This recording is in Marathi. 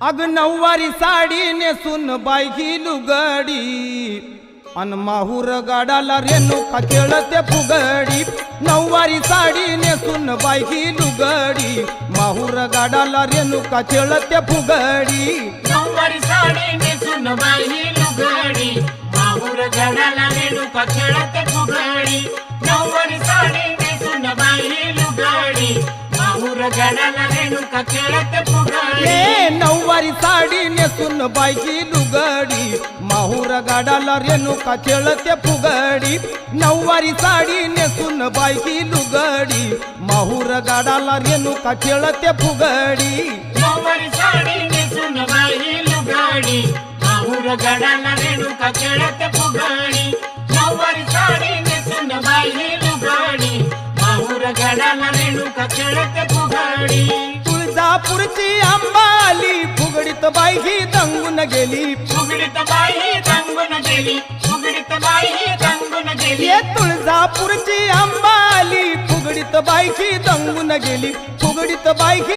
अग नऊवारी साडी नेसून बायकी लुगडी अन माहूर गाडाला रेणुका खेळते फुगडी। नऊवारी साडी नेसून बायकी लुगडी माहूर गाडाला रेणुका खेळते फुगडी। नऊवारी साडी नेसून बायकी लुगडी माहूर गाडाला रेणुका खेळते फुगडी। नऊवारी साडी नेसून बायकी लुगडी माहूर गाडाला रेणुका खेळते फुगडी। नऊवारी साडी नेसून बायकी लुगडी माहूर गाडाला रेणुका खेळते फुगडी। नऊवारी साडी नेसून बायकी लुगडी माहूर गाडाला रेणुका खेळते फुगडी। नऊवारी साडी नेसून बायकी लुगडी माहूर गाडाला रेणुका खेळते फुगडी। नऊवारी साडी नेसून बायकी लुगडी माहूर गाडाला रेणुका खेळते फुगडी। तुळजापूरची अंबाली फुगडीत बायकी दंगून गेली। फुगडीत बाई दंगून गेली, फुगडीत बाई दंगून गेली। ये तुळजापूरची अंबाली फुगडीत बायकी दंगून गेली। फुगडीत बायकी